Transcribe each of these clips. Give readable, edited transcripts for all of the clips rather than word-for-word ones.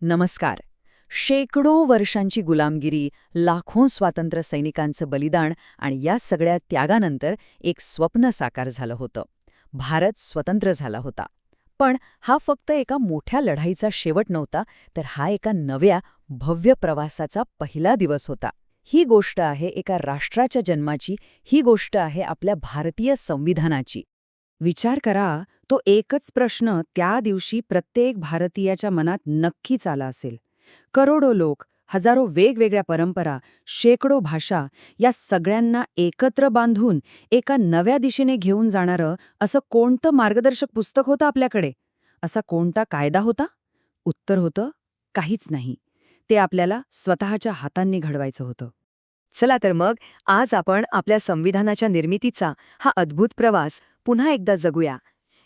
नमस्कार. शेकडो वर्षांची गुलामगिरी, लाखो स्वातंत्र्य सैनिकांचं बलिदान आणि या सगळ्या त्यागानंतर एक स्वप्न साकार झालं होतं. भारत स्वतंत्र झाला होता. पण हा फक्त एका मोठ्या लढाईचा शेवट नव्हता, तर हा एका नव्या, भव्य प्रवासाचा पहिला दिवस होता. ही गोष्ट आहे एका राष्ट्राच्या जन्माची, ही गोष्ट आहे आपल्या भारतीय संविधानाची. विचार करा, तो एकच प्रश्न त्या दिवशी प्रत्येक भारतीयाच्या मनात नक्कीच आला असेल. करोडो लोक, हजारो वेगवेगळ्या परंपरा, शेकडो भाषा, या सगळ्यांना एकत्र बांधून एका नव्या दिशेने घेऊन जाणारं असं कोणतं मार्गदर्शक पुस्तक होतं आपल्याकडे? असा कोणता कायदा होता? उत्तर होतं, काहीच नाही. ते आपल्याला स्वतःच्या हातांनी घडवायचं होतं. चला तर मग आज आपण आपल्या संविधानाच्या निर्मितीचा हा अद्भुत प्रवास पुन्हा एकदा जगूया.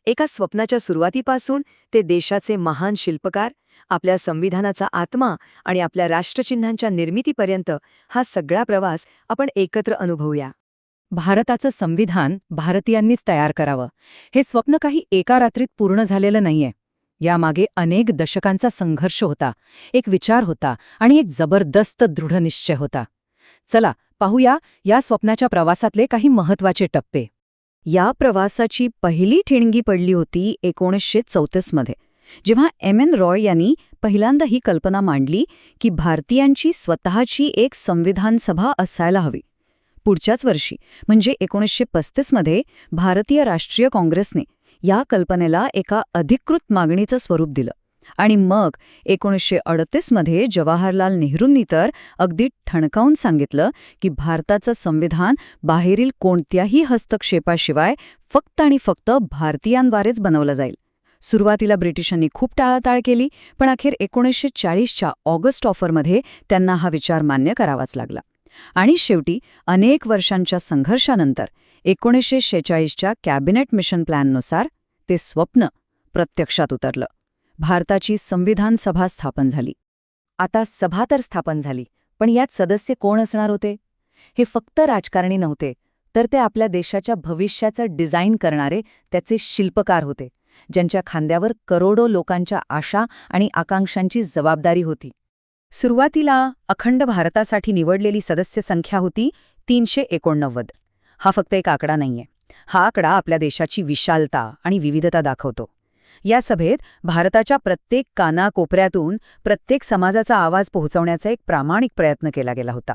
एका स्वप्नाच्या सुरुवातीपासून ते देशाचे महान शिल्पकार, आपल्या संविधानाचा आत्मा आणि आपल्या राष्ट्रचिन्हांच्या निर्मितीपर्यंत हा सगळा प्रवास आपण एकत्र अनुभवूया. भारताचं संविधान भारतीयांनीच तयार करावं, हे स्वप्न काही एका रात्रीत पूर्ण झालेलं नाहीये. यामागे अनेक दशकांचा संघर्ष होता, एक विचार होता आणि एक जबरदस्त दृढनिश्चय होता. चला पाहूया या स्वप्नाच्या प्रवासातले काही महत्वाचे टप्पे. या प्रवासाची पहिली ठिणगी पडली होती 1934 मध्ये, जेव्हा एम.एन. रॉय यांनी पहिल्यांदा ही कल्पना मांडली की भारतीयांची स्वतःची एक संविधान सभा असायला हवी. पुढच्याच वर्षी म्हणजे 1935 मध्ये भारतीय राष्ट्रीय काँग्रेसने या कल्पनेला एका अधिकृत मागणीचं स्वरूप दिलं. आणि मग 1938 मध्ये जवाहरलाल नेहरूंनी तर अगदी ठणकावून सांगितलं की भारताचं संविधान बाहेरील कोणत्याही हस्तक्षेपाशिवाय फक्त आणि फक्त भारतीयांद्वारेच बनवलं जाईल. सुरुवातीला ब्रिटिशांनी खूप टाळाटाळ केली, पण अखेर 1940च्या ऑगस्ट ऑफरमध्ये त्यांना हा विचार मान्य करावाच लागला. आणि शेवटी अनेक वर्षांच्या संघर्षानंतर 1946च्या कॅबिनेट मिशन प्लॅननुसार ते स्वप्न प्रत्यक्षात उतरलं. भारताची संविधान सभा स्थापन झाली. आता सभा तर स्थापन झाली, पण यात सदस्य कोण असणार होते? हे फक्त राजकारणी नव्हते, तर ते आपल्या देशाच्या भविष्याचं डिझाईन करणारे त्याचे शिल्पकार होते, ज्यांच्या खांद्यावर करोडो लोकांच्या आशा आणि आकांक्षांची जबाबदारी होती. सुरुवातीला अखंड भारतासाठी निवडलेली सदस्य संख्या होती 389. हा फक्त एक आकडा नाहीये. हा आकडा आपल्या देशाची विशालता आणि विविधता दाखवतो. या सभेत भारताच्या प्रत्येक कानाकोपऱ्यातून प्रत्येक समाजाचा आवाज पोहोचवण्याचा एक प्रामाणिक प्रयत्न केला गेला होता.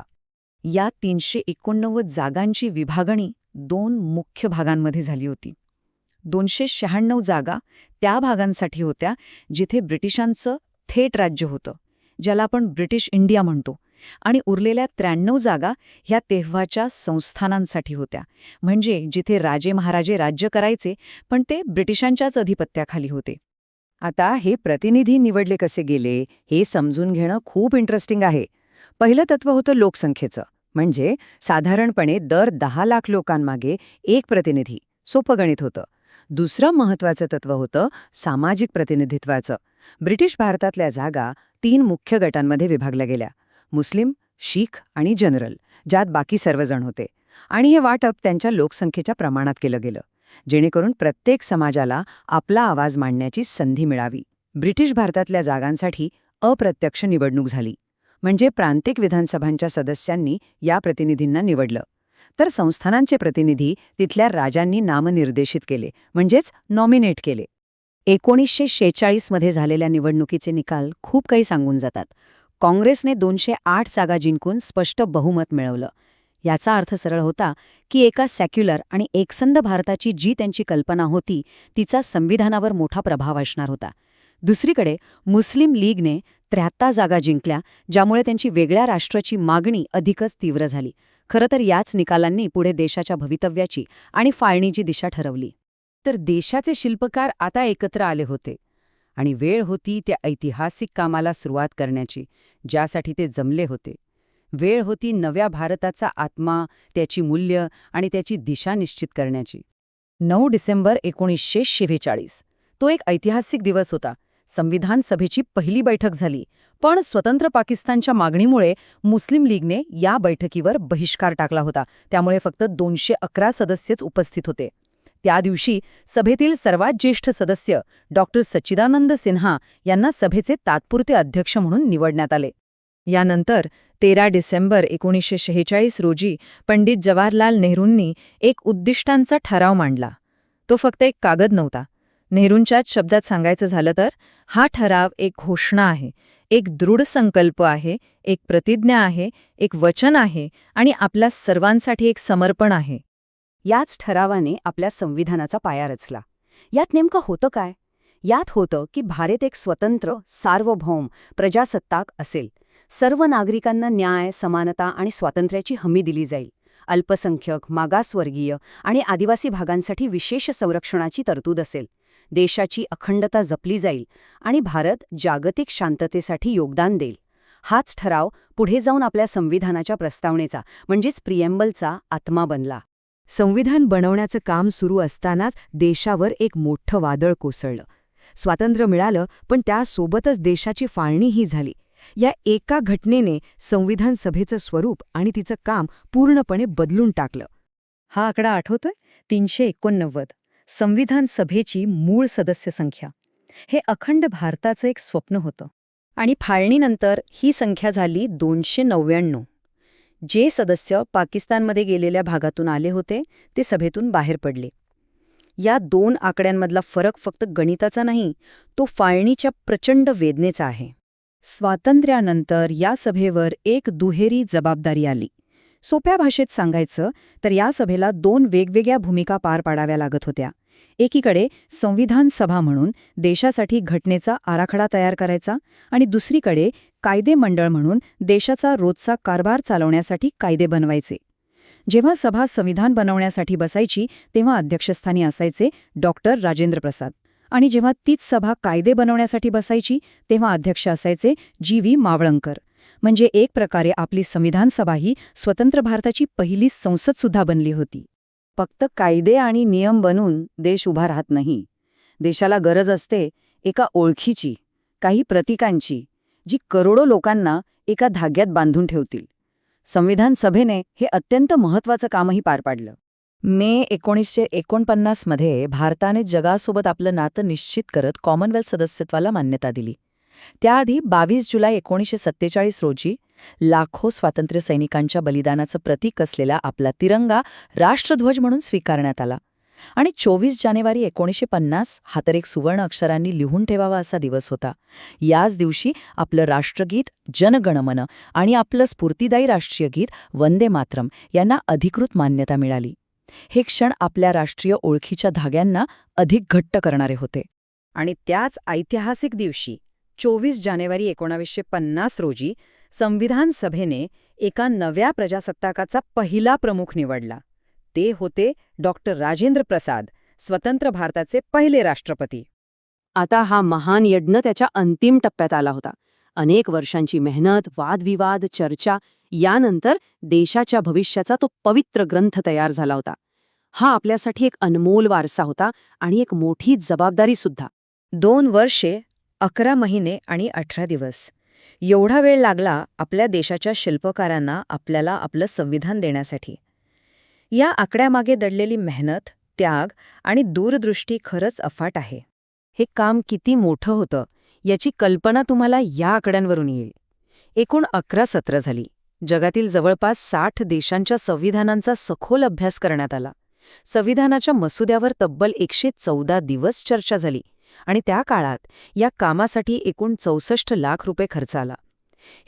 या 389 जागांची विभागणी 2 मुख्य भागांमध्ये झाली होती. 296 जागा त्या भागांसाठी होत्या जिथे ब्रिटिशांचं थेट राज्य होतं, ज्याला आपण ब्रिटिश इंडिया म्हणतो, आणि उरलेल्या 93 जागा ह्या तेव्हाच्या संस्थानांसाठी होत्या, म्हणजे जिथे राजे महाराजे राज्य करायचे, पण ते ब्रिटिशांच्याच अधिपत्याखाली होते. आता हे प्रतिनिधी निवडले कसे गेले हे समजून घेणं खूप इंटरेस्टिंग आहे. पहिलं तत्त्व होतं लोकसंख्येचं, म्हणजे साधारणपणे दर 10 लाख लोकांमागे एक प्रतिनिधी. सोपं गणित होतं. दुसरं महत्त्वाचं तत्त्व होतं सामाजिक प्रतिनिधित्वाचं. ब्रिटिश भारतातल्या जागा 3 मुख्य गटांमध्ये विभागल्या गेल्या: मुस्लिम, शीख आणि जनरल, ज्यात बाकी सर्वजण होते. आणि हे वाटप त्यांच्या लोकसंख्येच्या प्रमाणात केलं गेलं, जेणेकरून प्रत्येक समाजाला आपला आवाज मांडण्याची संधी मिळावी. ब्रिटिश भारतातल्या जागांसाठी अप्रत्यक्ष निवडणूक झाली, म्हणजे प्रांतिक विधानसभांच्या सदस्यांनी या प्रतिनिधींना निवडलं. तर संस्थानांचे प्रतिनिधी तिथल्या राजांनी नामनिर्देशित केले, म्हणजेच नॉमिनेट केले. 1946 मध्ये झालेल्या निवडणुकीचे निकाल खूप काही सांगून जातात. काँग्रेसने 208 जागा जिंकून स्पष्ट बहुमत मिळवलं. याचा अर्थ सरळ होता की एका सेक्युलर आणि एकसंध भारताची जी त्यांची कल्पना होती, तिचा संविधानावर मोठा प्रभाव असणार होता. दुसरीकडे मुस्लिम लीगने 73 जागा जिंकल्या, ज्यामुळे त्यांची वेगळ्या राष्ट्राची मागणी अधिकच तीव्र झाली. खरं तर याच निकालांनी पुढे देशाच्या भवितव्याची आणि फाळणीची दिशा ठरवली. तर देशाचे शिल्पकार आता एकत्र आले होते आणि वेळ होती त्या ऐतिहासिक कामाला सुरुवात करण्याची, ज्यासाठी ते जमले होते. वेळ होती नव्या भारताचा आत्मा, त्याची मूल्य आणि त्याची दिशा निश्चित करण्याची. 9 डिसेंबर 1946 तो एक ऐतिहासिक दिवस होता. संविधान सभेची पहिली बैठक झाली, पण स्वतंत्र पाकिस्तानच्या मागणीमुळे मुस्लिम लीगने या बैठकीवर बहिष्कार टाकला होता. त्यामुळे फक्त 211 सदस्यच उपस्थित होते. त्या दिवशी सभेतील सर्वात ज्येष्ठ सदस्य डॉक्टर सच्चिदानंद सिन्हा यांना सभेचे तात्पुरते अध्यक्ष म्हणून निवडण्यात आले. यानंतर 13 डिसेंबर 1946 रोजी पंडित जवाहरलाल नेहरूंनी एक उद्दिष्टांचा ठराव मांडला. तो फक्त एक कागद नव्हता. नेहरूंच्याच शब्दात सांगायचं झालं तर हा ठराव एक घोषणा आहे, एक दृढ संकल्प आहे, एक प्रतिज्ञा आहे, एक वचन आहे आणि आपल्या सर्वांसाठी एक समर्पण आहे. याच ठरावाने आपल्या संविधानाचा पाया रचला. यात नेमकं होतं काय? यात होतं की भारत एक स्वतंत्र, सार्वभौम प्रजासत्ताक असेल. सर्व नागरिकांना न्याय, समानता आणि स्वातंत्र्याची हमी दिली जाईल. अल्पसंख्यक, मागासवर्गीय आणि आदिवासी भागांसाठी विशेष संरक्षणाची तरतूद असेल. देशाची अखंडता जपली जाईल आणि भारत जागतिक शांततेसाठी योगदान देईल. हाच ठराव पुढे जाऊन आपल्या संविधानाच्या प्रस्तावनेचा म्हणजेच प्रिएम्बलचा आत्मा बनला. संविधान बनवण्याचं काम सुरू असतानाच देशावर एक मोठं वादळ कोसळलं. स्वातंत्र्य मिळालं, पण त्यासोबतच देशाची फाळणीही झाली. या एका घटनेने संविधान सभेचं स्वरूप आणि तिचं काम पूर्णपणे बदलून टाकलं. हा आकडा आठवतोय? 389. संविधान सभेची मूळ सदस्य संख्या. हे अखंड भारताचं एक स्वप्न होतं. आणि फाळणीनंतर ही संख्या झाली 299. जे सदस्य पाकिस्तानमध्ये गेलेल्या भागातून आले होते ते सभेतून बाहेर पडले. या 2 आकड्यांमधला फरक फक्त गणिताचा नाही, तो फाळणीच्या प्रचंड वेदनेचा आहे. स्वातंत्र्यानंतर या सभेवर एक दुहेरी जबाबदारी आली. सोप्या भाषेत सांगायचं तर या सभेला 2 वेगवेगळ्या भूमिका पार पाडाव्या लागत होत्या. एकीकडे संविधान सभा म्हणून देशासाठी घटनेचा आराखडा तयार करायचा आणि दुसरीकडे कायदे मंडळ म्हणून देशाचा रोजचा कारभार चालवण्यासाठी कायदे बनवायचे. जेव्हा सभा संविधान बनवण्यासाठी बसायची तेव्हा अध्यक्षस्थानी असायचे डॉक्टर राजेंद्र प्रसाद आणि जेव्हा तीच सभा कायदे बनवण्यासाठी बसायची तेव्हा अध्यक्ष असायचे जी.व्ही. मावळंकर. म्हणजे एक प्रकारे आपली संविधान सभा ही स्वतंत्र भारताची पहिली संसदसुद्धा बनली होती. फक्त कायदे आणि नियम बनून देश उभा राहत नाही. देशाला गरज असते एका ओळखीची, काही प्रतीकांची, जी करोडो लोकांना एका धाग्यात बांधून ठेवतील. संविधान सभेने हे अत्यंत महत्त्वाचं कामही पार पाडलं. मे 1949 मध्ये भारताने जगासोबत आपलं नातं निश्चित करत कॉमनवेल्थ सदस्यत्वाला मान्यता दिली. त्याआधी 22 जुलै 1947 रोजी लाखो स्वातंत्र्य सैनिकांच्या बलिदानाचं प्रतीक असलेला आपला तिरंगा राष्ट्रध्वज म्हणून स्वीकारण्यात आला. आणि 24 जानेवारी 1950 हा तर एक सुवर्ण अक्षरांनी लिहून ठेवावा असा दिवस होता. याच दिवशी आपलं राष्ट्रगीत जनगणमन आणि आपलं स्फूर्तिदायी राष्ट्रीय गीत वंदे मातरम यांना अधिकृत मान्यता मिळाली. हे क्षण आपल्या राष्ट्रीय ओळखीच्या धाग्यांना अधिक घट्ट करणारे होते. आणि त्याच ऐतिहासिक दिवशी 24 जानेवारी 1950 रोजी संविधान सभेने एका नव्या प्रजासत्ताकाचा पहिला प्रमुख निवडला. ते होते डॉक्टर राजेंद्र प्रसाद, स्वतंत्र भारताचे पहिले राष्ट्रपती. आता हा महान यज्ञ त्याच्या अंतिम टप्प्यात आला होता. अनेक वर्षांची मेहनत, वादविवाद, चर्चा यानंतर देशाच्या भविष्याचा तो पवित्र ग्रंथ तयार झाला होता. हा आपल्यासाठी एक अनमोल वारसा होता आणि एक मोठी जबाबदारी सुद्धा. 2 वर्षे, 11 महिने आणि 18 दिवस एवढा वेळ लागला आपल्या देशाच्या शिल्पकारांना आपल्याला आपलं संविधान देण्यासाठी. या आकड्यामागे दडलेली मेहनत, त्याग आणि दूरदृष्टी खरंच अफाट आहे. हे काम किती मोठं होतं याची कल्पना तुम्हाला या आकड्यांवरून येईल. एकूण 11 सत्र झाली. जगातील जवळपास 60 देशांच्या संविधानांचा सखोल अभ्यास करण्यात आला. संविधानाच्या मसुद्यावर तब्बल 114 दिवस चर्चा झाली आणि त्या काळात या कामासाठी एकूण 64 लाख रुपये खर्च आला.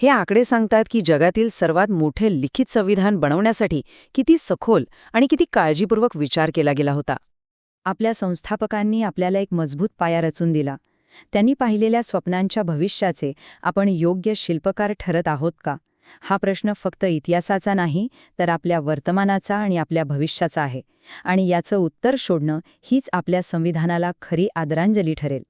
हे आकडे सांगतात की जगातील सर्वात मोठे लिखित संविधान बनवण्यासाठी किती सखोल आणि किती काळजीपूर्वक विचार केला गेला होता. आपल्या संस्थापकांनी आपल्याला एक मजबूत पाया रचून दिला. त्यांनी पाहिलेल्या स्वप्नांच्या भविष्याचे आपण योग्य शिल्पकार ठरत आहोत का? हा प्रश्न फक्त इतिहासाचा नाही, तर आपल्या वर्तमानाचा आणि आपल्या भविष्याचा आहे. आणि याचं उत्तर शोधणं हीच आपल्या संविधानाला खरी आदरांजली ठरेल.